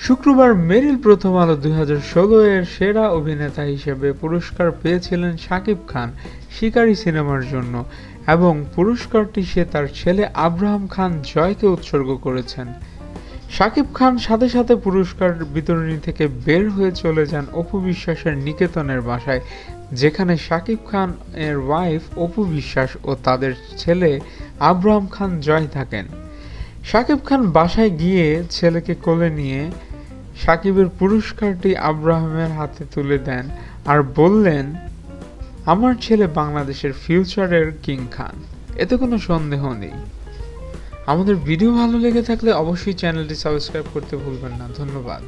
শুক্রবার মেরিল প্রথম আলো 2016 এর সেরা অভিনেতা হিসেবে পুরস্কার পেয়েছিলেন শাকিব খান শিকারী সিনেমার জন্য এবং পুরস্কারটি সে তার ছেলে আব্রাহাম খান জয়কে উৎসর্গ করেছেন। শাকিব খান সাথে সাথে পুরস্কার বিতরণী থেকে বের হয়ে চলে যান অপু বিশ্বাসের নিকেতনের বাসায়, যেখানে শাকিব খান এর ওয়াইফ অপু বিশ্বাস ও তাদের ছেলে আব্রাহাম খান জয় থাকেন। শাকিব খান বাসায় গিয়ে ছেলেকে কোলে নিয়ে শাকিবের পুরস্কারটি আব্রাহামের হাতে তুলে দেন আর বললেন, আমার ছেলে বাংলাদেশের ফিউচারের কিং খান, এতে কোনো সন্দেহ নেই। আমাদের ভিডিও ভালো লেগে থাকলে অবশ্যই চ্যানেলটি সাবস্ক্রাইব করতে ভুলবেন না। ধন্যবাদ।